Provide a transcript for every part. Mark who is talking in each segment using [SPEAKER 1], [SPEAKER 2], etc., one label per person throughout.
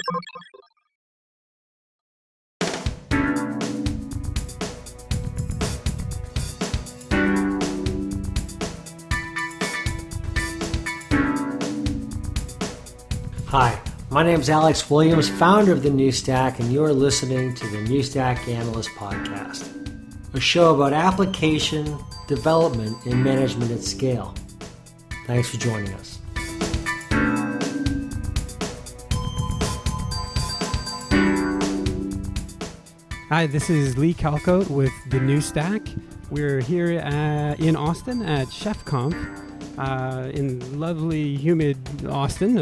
[SPEAKER 1] Hi, my name is Alex Williams, founder of The New Stack, and you're listening to the New Stack Analyst Podcast, a show about application, development, and management at scale. Thanks for joining us.
[SPEAKER 2] Hi, this is Lee Calcote with The New Stack. We're here in Austin at ChefConf in lovely, humid Austin.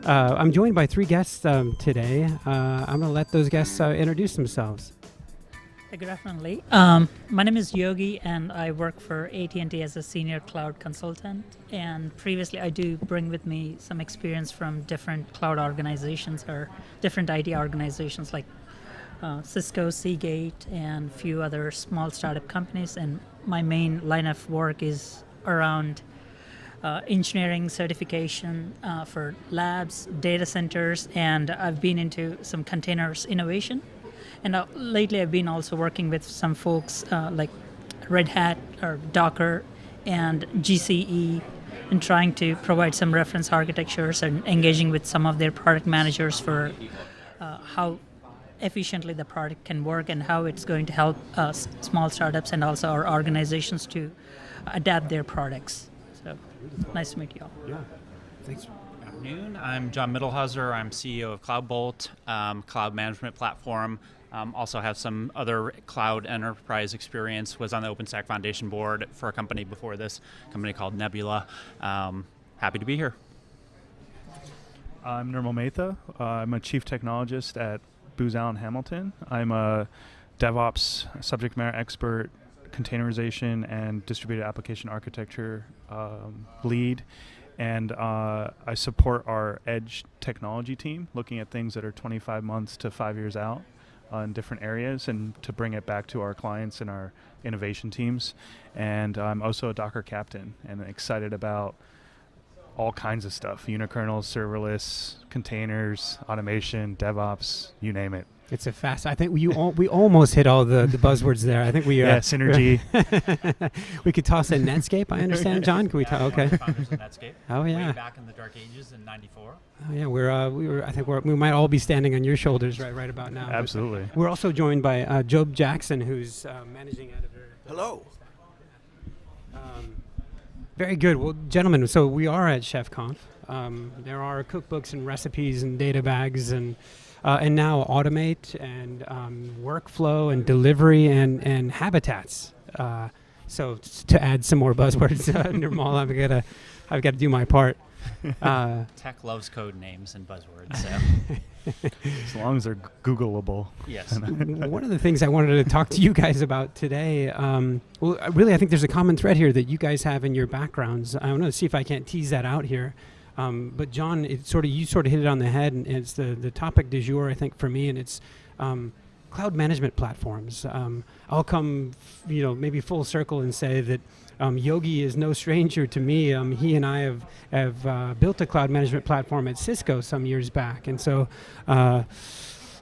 [SPEAKER 2] I'm joined by three guests today. I'm going to let those guests introduce themselves.
[SPEAKER 3] Hey, good afternoon, Lee. My name is Yogi, and I work for AT&T as a senior cloud consultant. And previously, I do bring with me some experience from different cloud organizations or different IT organizations like Cisco, Seagate, and a few other small startup companies. And my main line of work is around engineering certification for labs, data centers, and I've been into some containers innovation. And lately I've been also working with some folks like Red Hat or Docker and GCE and trying to provide some reference architectures and engaging with some of their product managers for how efficiently the product can work and how it's going to help small startups and also our organizations to adapt their products. So nice to meet you all.
[SPEAKER 2] Yeah, thanks.
[SPEAKER 4] Good afternoon. I'm Jon Mittelhauser. I'm CEO of CloudBolt, cloud management platform. Also have some other cloud enterprise experience. Was on the OpenStack Foundation board for a company before this, a company called Nebula. Happy to be here.
[SPEAKER 5] I'm Nirmal Mehta. I'm a chief technologist at Booz Hamilton. I'm a DevOps subject matter expert, containerization and distributed application architecture lead, and I support our edge technology team, looking at things that are 25 months to 5 years out in different areas, and to bring it back to our clients and our innovation teams. And I'm also a Docker captain, and excited about all kinds of stuff: unikernels, serverless, containers, automation, DevOps, you name it.
[SPEAKER 2] It's a fast. I think we almost hit all the buzzwords there. I think we
[SPEAKER 5] synergy.
[SPEAKER 2] We could toss in Netscape. I understand, John. Can we talk? Okay.
[SPEAKER 4] Founders of Netscape.
[SPEAKER 2] Oh yeah.
[SPEAKER 4] Way back in the dark ages in '94.
[SPEAKER 2] Oh yeah. I think we might all be standing on your shoulders right about now.
[SPEAKER 5] Absolutely.
[SPEAKER 2] We're also joined by Joab Jackson, who's managing editor.
[SPEAKER 6] Hello.
[SPEAKER 2] Very good. Well, gentlemen, so we are at ChefConf. There are cookbooks and recipes and data bags and now Automate and workflow and delivery and habitats. So to add some more buzzwords, Nirmal, I've got to do my part.
[SPEAKER 4] Tech loves code names and buzzwords. So.
[SPEAKER 5] As long as they're Googleable.
[SPEAKER 4] Yes.
[SPEAKER 2] One of the things I wanted to talk to you guys about today, really I think there's a common thread here that you guys have in your backgrounds. I want to see if I can't tease that out here. But John, you sort of hit it on the head, and it's the topic du jour, I think, for me, and it's cloud management platforms. I'll come, maybe full circle and say that Yogi is no stranger to me. He and I have built a cloud management platform at Cisco some years back, and so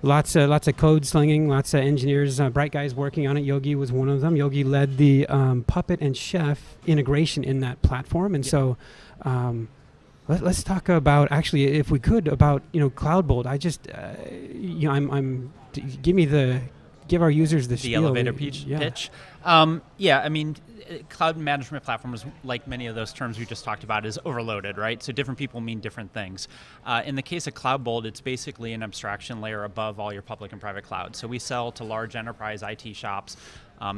[SPEAKER 2] lots of code slinging, lots of engineers, bright guys working on it. Yogi was one of them. Yogi led the Puppet and Chef integration in that platform, and so. Let's talk about, actually, if we could, about CloudBolt. I just, give our users the spiel.
[SPEAKER 4] Elevator pitch. Cloud management platforms, like many of those terms we just talked about, is overloaded, right? So different people mean different things. In the case of CloudBolt, it's basically an abstraction layer above all your public and private clouds. So we sell to large enterprise IT shops.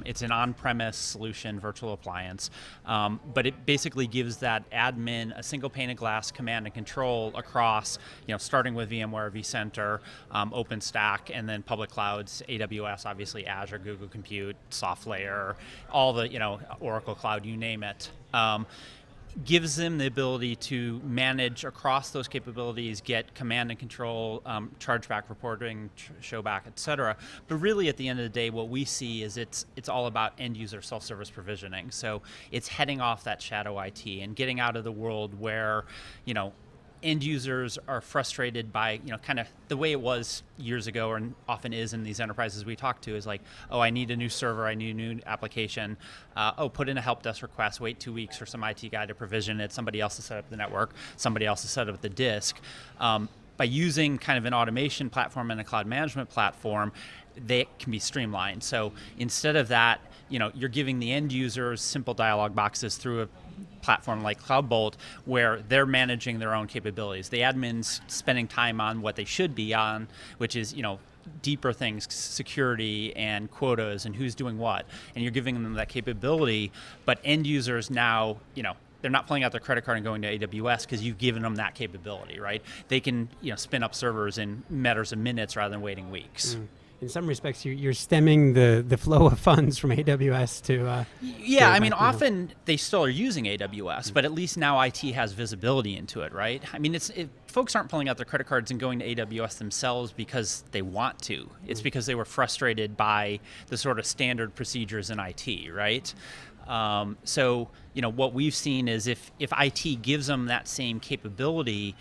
[SPEAKER 4] It's an on-premise solution, virtual appliance, but it basically gives that admin a single pane of glass command and control across, starting with VMware, vCenter, OpenStack, and then public clouds, AWS, obviously Azure, Google Compute, SoftLayer, all the, Oracle Cloud, you name it. Gives them the ability to manage across those capabilities, get command and control, chargeback reporting, showback, et cetera. But really, at the end of the day, what we see is it's all about end user self-service provisioning. So it's heading off that shadow IT and getting out of the world where, end users are frustrated by, kind of the way it was years ago, or often is in these enterprises we talk to, is like, oh, I need a new server, I need a new application. Put in a help desk request, wait 2 weeks for some IT guy to provision it, somebody else to set up the network, somebody else to set up the disk. By using kind of an automation platform and a cloud management platform, they can be streamlined. So instead of that, you're giving the end users simple dialog boxes through a platform like CloudBolt, where they're managing their own capabilities. The admin's spending time on what they should be on, which is, deeper things, security and quotas and who's doing what. And you're giving them that capability, but end users now, they're not pulling out their credit card and going to AWS because you've given them that capability, right? They can, spin up servers in matters of minutes rather than waiting weeks.
[SPEAKER 2] In some respects, you're stemming the flow of funds from AWS to...
[SPEAKER 4] yeah, I mean, often they still are using AWS, but at least now IT has visibility into it, right? I mean, folks aren't pulling out their credit cards and going to AWS themselves because they want to. It's because they were frustrated by the sort of standard procedures in IT, right? So, what we've seen is if IT gives them that same capability,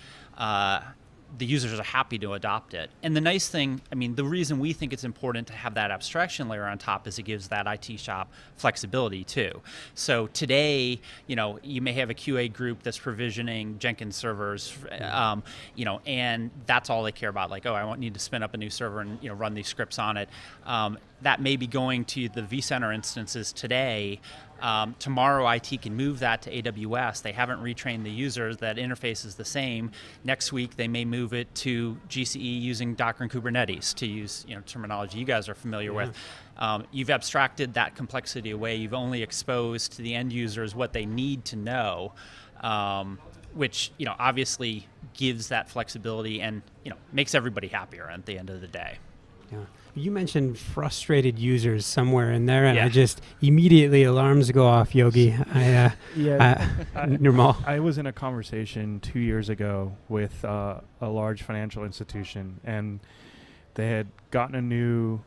[SPEAKER 4] the users are happy to adopt it. And the nice thing, the reason we think it's important to have that abstraction layer on top is it gives that IT shop flexibility too. So today, you may have a QA group that's provisioning Jenkins servers, and that's all they care about. Like, oh, I need to spin up a new server and run these scripts on it. That may be going to the vCenter instances today. Tomorrow, IT can move that to AWS. They haven't retrained the users. That interface is the same. Next week, they may move it to GCE using Docker and Kubernetes, to use terminology you guys are familiar with. You've abstracted that complexity away. You've only exposed to the end users what they need to know, which obviously gives that flexibility and makes everybody happier at the end of the day.
[SPEAKER 2] Yeah. You mentioned frustrated users somewhere in there, and I just immediately alarms go off, Yogi. Nirmal.
[SPEAKER 5] I was in a conversation 2 years ago with a large financial institution, and they had gotten a new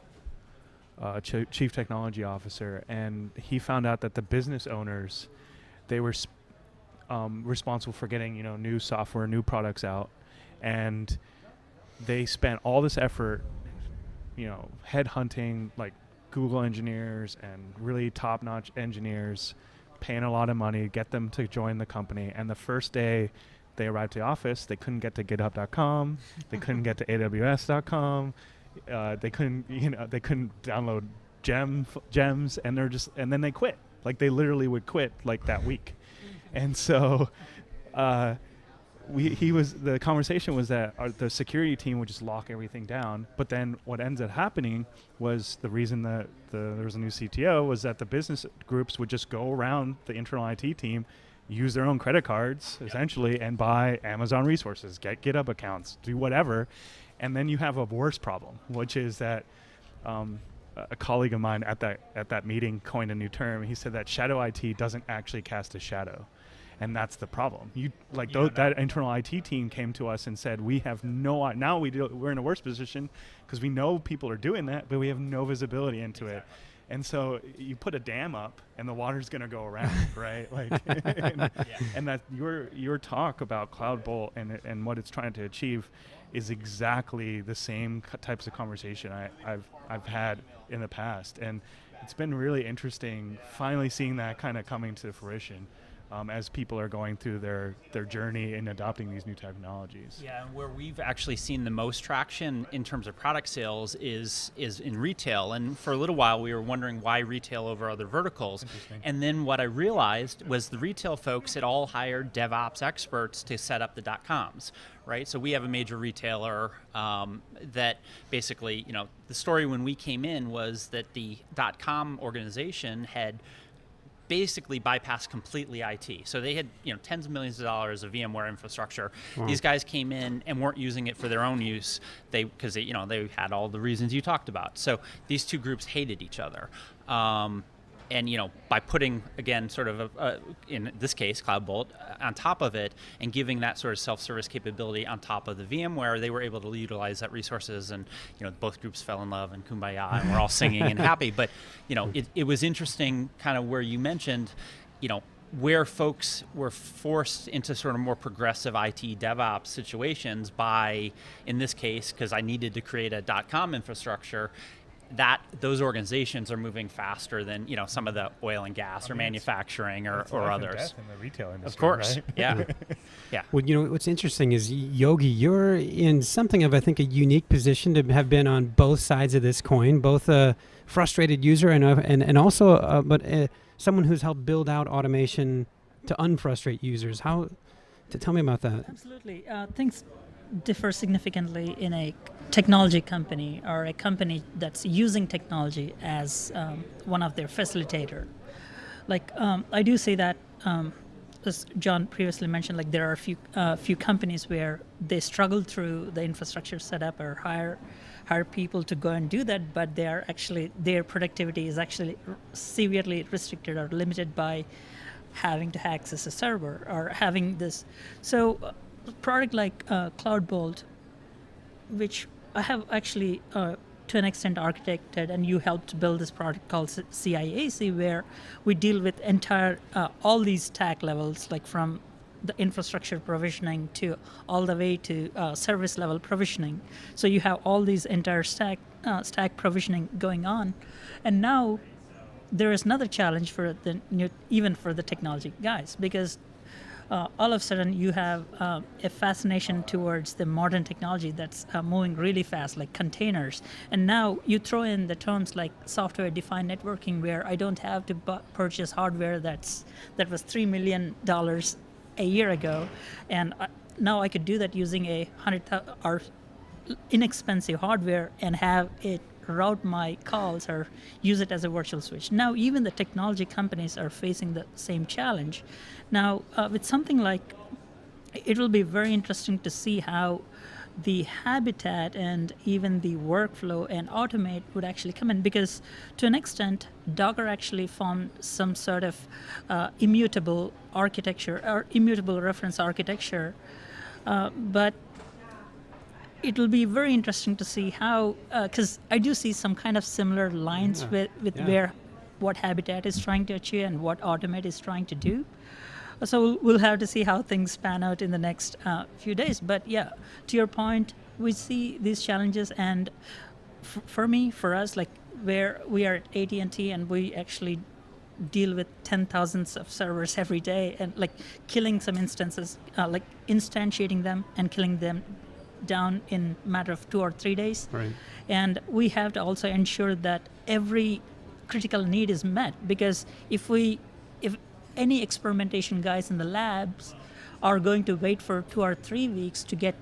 [SPEAKER 5] chief technology officer, and he found out that the business owners, they were responsible for getting new software, new products out, and they spent all this effort headhunting like Google engineers and really top-notch engineers, paying a lot of money to get them to join the company. And the first day they arrived to the office, they couldn't get to github.com, they couldn't get to aws.com, they couldn't download gems, and and then they quit. Like, they literally would quit like that week. And so the conversation was that the security team would just lock everything down, but then what ends up happening was the reason that there was a new CTO was that the business groups would just go around the internal IT team, use their own credit cards essentially, and buy Amazon resources, get GitHub accounts, do whatever, and then you have a worse problem, which is that a colleague of mine at that meeting coined a new term. He said that shadow IT doesn't actually cast a shadow. And that's the problem. That internal IT team came to us and said, we have now we're in a worse position because we know people are doing that, but we have no visibility into it. And so you put a dam up and the water's going to go around, right? And that your talk about CloudBolt and what it's trying to achieve is exactly the same types of conversation I've had in the past. And it's been really interesting finally seeing that kind of coming to fruition. As people are going through their journey in adopting these new technologies. Yeah,
[SPEAKER 4] and where we've actually seen the most traction in terms of product sales is in retail. And for a little while, we were wondering why retail over other verticals. And then what I realized was the retail folks had all hired DevOps experts to set up the .coms, right? So we have a major retailer that basically, the story when we came in was that the .com organization had basically bypassed completely IT. So they had tens of millions of dollars of VMware infrastructure. Wow. These guys came in and weren't using it for their own use. They had all the reasons you talked about. So these two groups hated each other. And by putting, again, sort of in this case, CloudBolt on top of it and giving that sort of self-service capability on top of the VMware, they were able to utilize that resources, and both groups fell in love and kumbaya, and we're all singing and happy. But it was interesting, kind of where you mentioned, where folks were forced into sort of more progressive IT DevOps situations by, in this case, because I needed to create a .com infrastructure, that those organizations are moving faster than some of the oil and gas or manufacturing or others.
[SPEAKER 6] In the retail industry,
[SPEAKER 4] of course,
[SPEAKER 6] right?
[SPEAKER 4] yeah, yeah.
[SPEAKER 2] Well, what's interesting is, Yogi, you're in something of, I think, a unique position to have been on both sides of this coin, both a frustrated user and also someone who's helped build out automation to unfrustrate users. Tell me about that.
[SPEAKER 3] Absolutely. Things differ significantly in a technology company or a company that's using technology as one of their facilitator. Like I do say that, as John previously mentioned, like there are a few companies where they struggle through the infrastructure setup or hire people to go and do that, but their productivity is actually severely restricted or limited by having to access a server or having this. So a product like CloudBolt, which I have actually to an extent architected, and you helped build this product called CIAC, where we deal with entire all these stack levels, like from the infrastructure provisioning to all the way to service level provisioning. So you have all these entire stack provisioning going on, and now there is another challenge for even for the technology guys, because all of a sudden you have a fascination towards the modern technology that's moving really fast, like containers. And now you throw in the terms like software-defined networking, where I don't have to purchase hardware that was $3 million a year ago, and now I could do that using a $100,000 inexpensive hardware and have it route my calls or use it as a virtual switch. Now even the technology companies are facing the same challenge. Now with something like, it will be very interesting to see how the habitat and even the workflow and automate would actually come in, because to an extent Docker actually formed some sort of immutable architecture or immutable reference architecture, but it will be very interesting to see how, because I do see some kind of similar lines with where what Habitat is trying to achieve and what Automate is trying to do. So we'll have to see how things pan out in the next few days. But yeah, to your point, we see these challenges, and for us, like where we are at AT&T and we actually deal with 10,000s of servers every day, and like killing some instances, like instantiating them and killing them down in a matter of 2 or 3 days.
[SPEAKER 2] Right.
[SPEAKER 3] And we have to also ensure that every critical need is met, because if any experimentation guys in the labs are going to wait for 2 or 3 weeks to get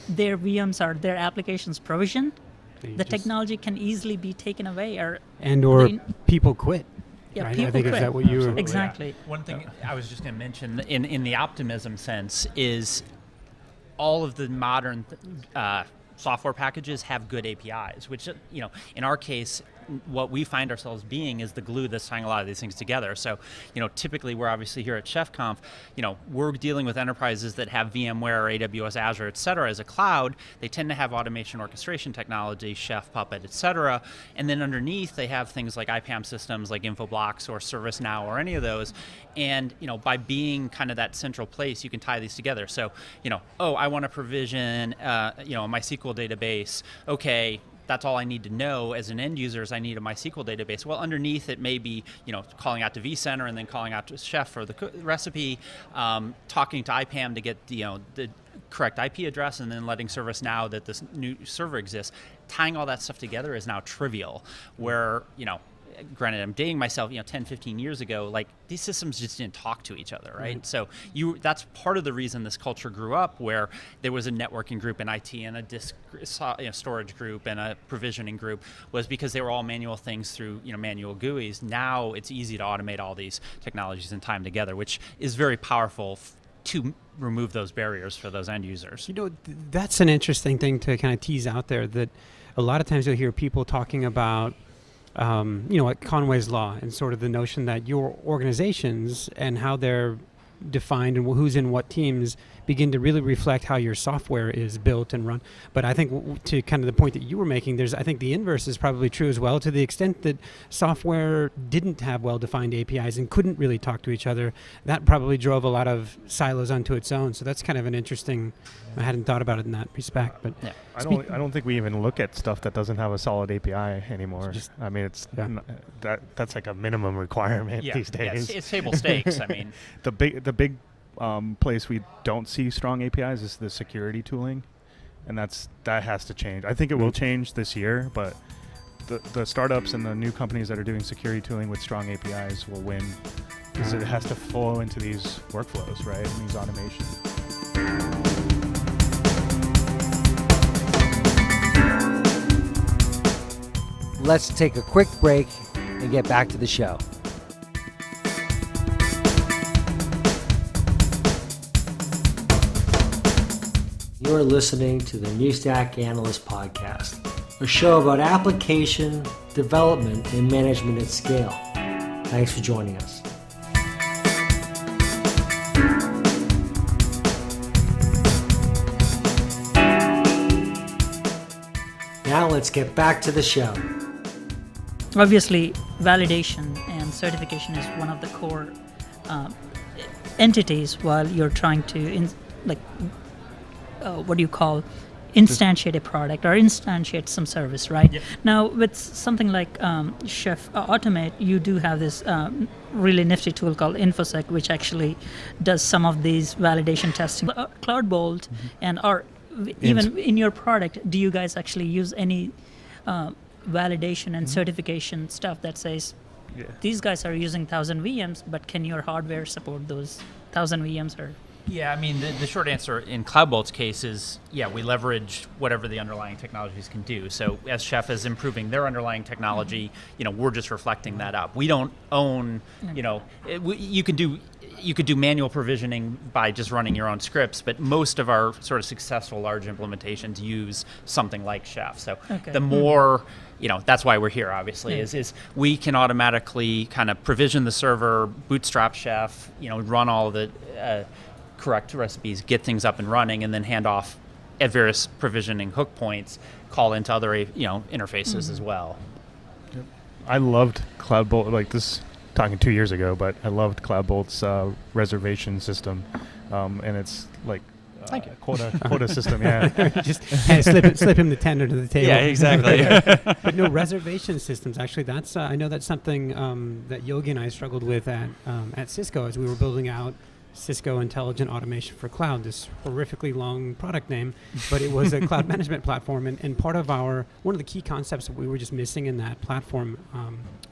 [SPEAKER 3] their VMs or their applications provisioned, the technology can easily be taken away, or
[SPEAKER 2] people quit.
[SPEAKER 3] Yeah,
[SPEAKER 2] right?
[SPEAKER 3] people
[SPEAKER 2] I think
[SPEAKER 3] quit.
[SPEAKER 2] Is that what you were?
[SPEAKER 3] Exactly.
[SPEAKER 4] Yeah. One thing I was just going to mention in the optimism sense is all of the modern software packages have good APIs, which, in our case, what we find ourselves being is the glue that's tying a lot of these things together. So, typically we're obviously here at ChefConf, we're dealing with enterprises that have VMware, AWS, Azure, et cetera, as a cloud. They tend to have automation orchestration technology, Chef, Puppet, et cetera. And then underneath, they have things like IPAM systems like Infoblox or ServiceNow or any of those. And, by being kind of that central place, you can tie these together. So, I want to provision, a MySQL database. Okay, that's all I need to know as an end user is I need a MySQL database. Well, underneath it may be, calling out to vCenter and then calling out to Chef for the recipe, talking to IPAM to get the correct IP address, and then letting ServiceNow that this new server exists. Tying all that stuff together is now trivial, where, granted, I'm dating myself, 10, 15 years ago, like these systems just didn't talk to each other, right? Mm-hmm. So that's part of the reason this culture grew up, where there was a networking group in IT and a disk storage group and a provisioning group, was because they were all manual things through manual GUIs. Now it's easy to automate all these technologies and tie them together, which is very powerful to remove those barriers for those end users.
[SPEAKER 2] That's an interesting thing to kind of tease out there, that a lot of times you'll hear people talking about like Conway's Law, and sort of the notion that your organizations and how they're defined and who's in what teams begin to really reflect how your software is built and run. But I think to kind of the point that you were making, I think the inverse is probably true as well, to the extent that software didn't have well-defined APIs and couldn't really talk to each other. That probably drove a lot of silos onto its own. So that's kind of an interesting, I hadn't thought about it in that respect. But
[SPEAKER 4] yeah.
[SPEAKER 6] I don't think we even look at stuff that doesn't have a solid API anymore. I mean, it's that's like a minimum requirement these days.
[SPEAKER 4] It's table stakes. I mean,
[SPEAKER 6] the big place we don't see strong APIs is the security tooling, and that has to change. I think it will change this year, but the startups and the new companies that are doing security tooling with strong APIs will win, because it has to flow into these workflows, right, and these automations.
[SPEAKER 1] Let's take a quick break and get back to the show. You're listening to the New Stack Analyst podcast, a show about application, development, and management at scale. Thanks for joining us. Now let's get back to the show.
[SPEAKER 3] Obviously, validation and certification is one of the core entities while you're trying to instantiate a product or instantiate some service, right?
[SPEAKER 4] Yep.
[SPEAKER 3] Now, with something like Chef Automate, you do have this really nifty tool called InfoSec, which actually does some of these validation testing. CloudBolt and even in your product, do you guys actually use any validation and certification stuff that says these guys are using 1,000 VMs, but can your hardware support those 1,000 VMs? Or
[SPEAKER 4] yeah, I mean, the short answer in CloudBolt's case is, we leverage whatever the underlying technologies can do. So as Chef is improving their underlying technology, we're just reflecting that up. We don't own, you could do manual provisioning by just running your own scripts, but most of our sort of successful large implementations use something like Chef. So the more, that's why we're here, obviously, is we can automatically kind of provision the server, bootstrap Chef, run all of the correct recipes, get things up and running, and then hand off at various provisioning hook points, call into other interfaces as well.
[SPEAKER 6] Yep. I loved CloudBolt, like this, talking 2 years ago, but I loved CloudBolt's reservation system, and it's like quota system,
[SPEAKER 2] Just slip him the $10 under the table.
[SPEAKER 4] Yeah, exactly.
[SPEAKER 2] But no, reservation systems, actually, that's I know that's something that Yogi and I struggled with at Cisco as we were building out Cisco Intelligent Automation for Cloud, this horrifically long product name, but it was a cloud management platform. And part of one of the key concepts that we were just missing in that platform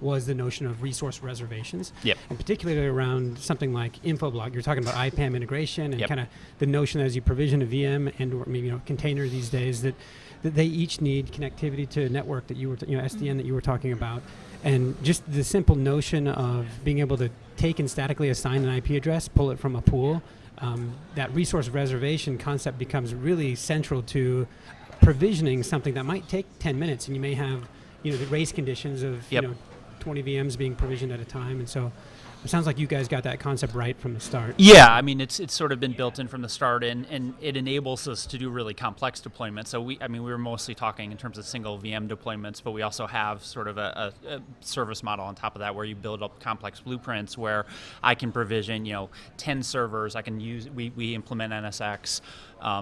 [SPEAKER 2] was the notion of resource reservations.
[SPEAKER 4] Yep.
[SPEAKER 2] And particularly around something like Infoblog. You're talking about IPAM integration and kind of the notion as you provision a VM and or maybe container these days that they each need connectivity to a network that you were, SDN that you were talking about. And just the simple notion of being able to take and statically assign an IP address, pull it from a pool, that resource reservation concept becomes really central to provisioning something that might take 10 minutes. And you may have, the race conditions of, 20 VMs being provisioned at a time. And so it sounds like you guys got that concept right from the start.
[SPEAKER 4] Yeah, I mean, it's sort of been built in from the start, and it enables us to do really complex deployments. So we were mostly talking in terms of single VM deployments, but we also have sort of a service model on top of that where you build up complex blueprints where I can provision, 10 servers. I can use, we implement NSX,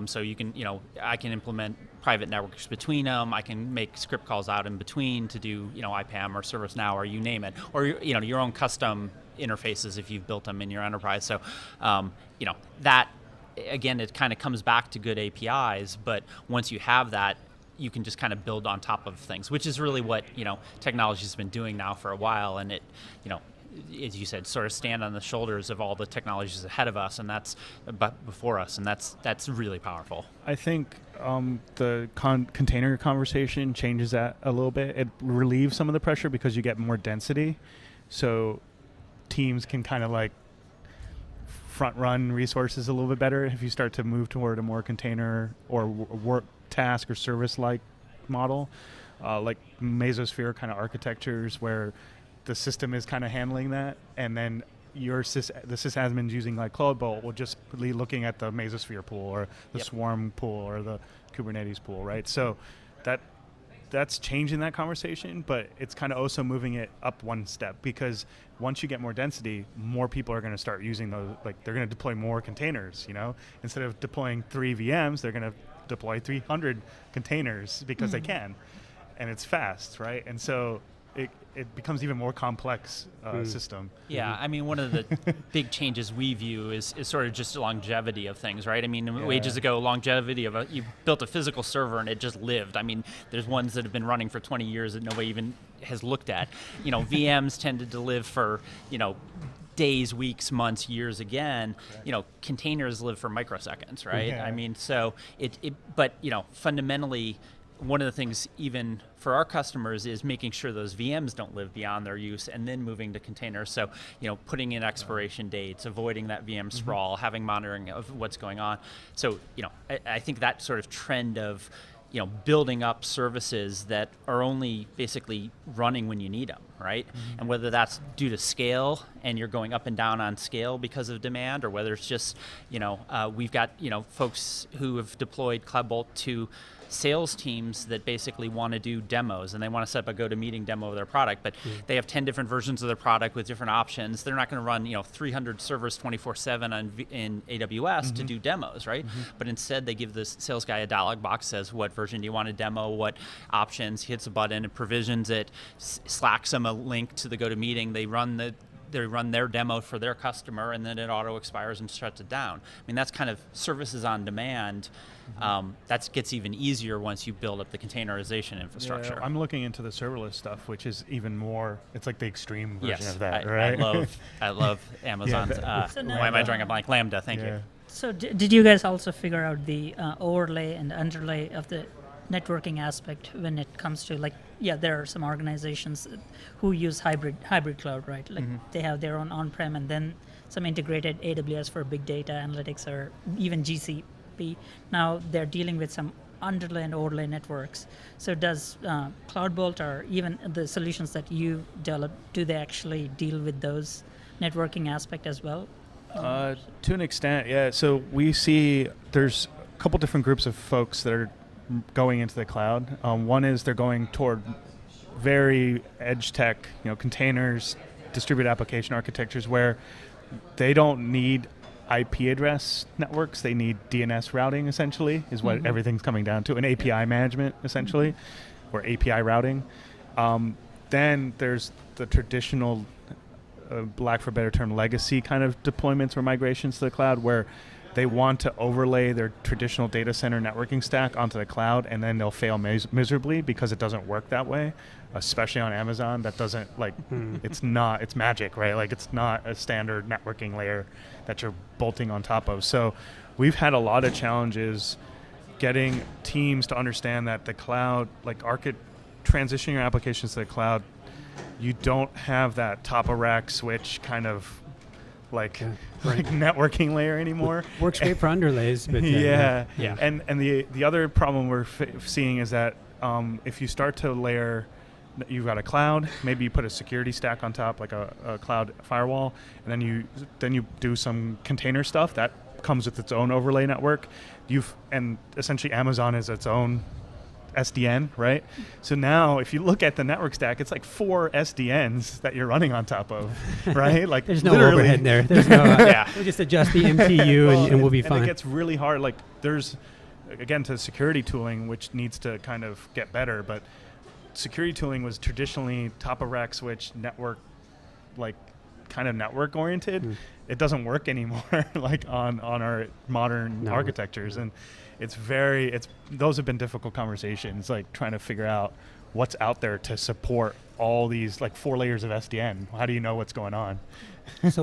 [SPEAKER 4] so you can, I can implement private networks between them. I can make script calls out in between to do, IPAM or ServiceNow or you name it, or your own custom interfaces if you've built them in your enterprise. So, that, again, it kind of comes back to good APIs, but once you have that, you can just kind of build on top of things, which is really what, technology has been doing now for a while. And it, as you said, sort of stand on the shoulders of all the technologies ahead of us, and that's before us, and that's really powerful.
[SPEAKER 6] I think the container conversation changes that a little bit. It relieves some of the pressure because you get more density. So teams can kind of like front run resources a little bit better if you start to move toward a more container or work task or service like model, like Mesosphere kind of architectures where the system is kind of handling that, and then the sysadmins using like CloudBolt will just be looking at the Mesosphere pool or the Swarm pool or the Kubernetes pool, right? So that's changing that conversation, but it's kind of also moving it up one step, because once you get more density, more people are going to start using those. Like, they're going to deploy more containers, instead of deploying 3 VMs, they're going to deploy 300 containers because they can, and it's fast, right? And so it becomes even more complex system.
[SPEAKER 4] Yeah, I mean, one of the big changes we view is sort of just longevity of things, right? I mean, ages ago, longevity of you built a physical server and it just lived. I mean, there's ones that have been running for 20 years that nobody even has looked at. VMs tended to live for, days, weeks, months, years again. Containers live for microseconds, right?
[SPEAKER 6] Yeah.
[SPEAKER 4] I mean, so but fundamentally, one of the things even for our customers is making sure those VMs don't live beyond their use, and then moving to containers. So, putting in expiration dates, avoiding that VM sprawl, having monitoring of what's going on. So, I think that sort of trend of, building up services that are only basically running when you need them, right? And whether that's due to scale and you're going up and down on scale because of demand, or whether it's just, we've got, folks who have deployed CloudBolt to sales teams that basically want to do demos, and they want to set up a go-to-meeting demo of their product, but they have 10 different versions of their product with different options. They're not going to run 300 servers 24/7 in AWS to do demos, right? But instead they give the sales guy a dialog box, says what version do you want to demo, what options, he hits a button, it provisions it, slacks them a link to the go-to-meeting, they run their demo for their customer, and then it auto expires and shuts it down. I mean, that's kind of services on demand. That gets even easier once you build up the containerization infrastructure.
[SPEAKER 6] Yeah, I'm looking into the serverless stuff, which is even more, it's like the extreme version of that, right?
[SPEAKER 4] I love Amazon's, why am I drawing a blank? Lambda, thank you.
[SPEAKER 3] So did you guys also figure out the overlay and underlay of the networking aspect when it comes to, like, there are some organizations who use hybrid cloud, right? Like they have their own on-prem and then some integrated AWS for big data analytics, or even GCP. Now they're dealing with some underlay and overlay networks. So does CloudBolt, or even the solutions that you develop, do they actually deal with those networking aspect as well?
[SPEAKER 6] To an extent, yeah. So we see there's a couple different groups of folks that are going into the cloud. One is they're going toward very edge tech, containers, distributed application architectures, where they don't need IP address networks. They need DNS routing, essentially, is what everything's coming down to, and API management, essentially, or API routing. Then there's the traditional, lack for a better term, legacy kind of deployments or migrations to the cloud, where they want to overlay their traditional data center networking stack onto the cloud, and then they'll fail miserably because it doesn't work that way, especially on Amazon. That doesn't, it's magic, right? Like, it's not a standard networking layer that you're bolting on top of. So we've had a lot of challenges getting teams to understand that the cloud, transitioning your applications to the cloud, you don't have that top-of-rack switch kind of networking layer anymore.
[SPEAKER 2] Works great for underlays, but
[SPEAKER 6] yeah. And the other problem we're seeing is that if you start to layer, you've got a cloud, maybe you put a security stack on top, like a cloud firewall, and then you do some container stuff that comes with its own overlay network. And essentially Amazon is its own SDN, right? So now if you look at the network stack, it's like 4 SDNs that you're running on top of, right? Like,
[SPEAKER 2] there's no overhead there. There's no, we'll just adjust the MTU and we'll be fine.
[SPEAKER 6] And it gets really hard. Like, there's, again, to security tooling, which needs to kind of get better, but security tooling was traditionally top-of-rack switch network, kind of network oriented. It doesn't work anymore, on our modern architectures. And those have been difficult conversations, trying to figure out what's out there to support all these 4 layers of SDN. How do you know what's going on?
[SPEAKER 2] So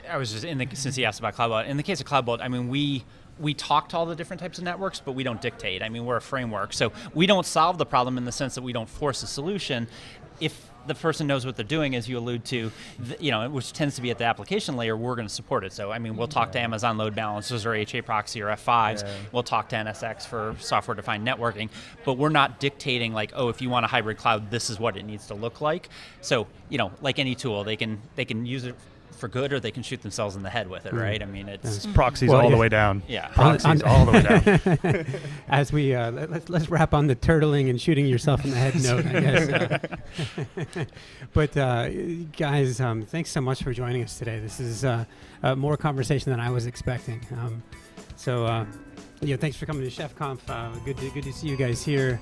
[SPEAKER 4] I was just since he asked about CloudBolt, in the case of CloudBolt, I mean, we talk to all the different types of networks, but we don't dictate. I mean, we're a framework. So we don't solve the problem in the sense that we don't force a solution. If the person knows what they're doing, as you allude to, which tends to be at the application layer, we're going to support it. So, I mean, we'll talk to Amazon load balancers or HA proxy or F5s. Yeah. We'll talk to NSX for software-defined networking. But we're not dictating, if you want a hybrid cloud, this is what it needs to look like. So, like any tool, they can use it for good, or they can shoot themselves in the head with it, right? I mean, it's
[SPEAKER 6] proxies all the way down.
[SPEAKER 4] Yeah.
[SPEAKER 6] Proxies all the way down.
[SPEAKER 2] As we let's wrap on the turtling and shooting yourself in the head note, I guess. But guys, thanks so much for joining us today. This is more conversation than I was expecting. Thanks for coming to ChefConf. Good to see you guys here.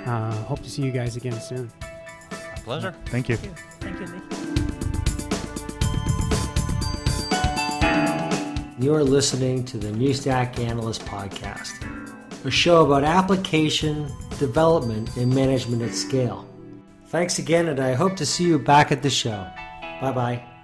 [SPEAKER 2] Hope to see you guys again soon.
[SPEAKER 4] A pleasure.
[SPEAKER 6] Thank you.
[SPEAKER 3] Thank you, Lee.
[SPEAKER 1] You're listening to the New Stack Analyst podcast, a show about application, development, and management at scale. Thanks again, and I hope to see you back at the show. Bye-bye.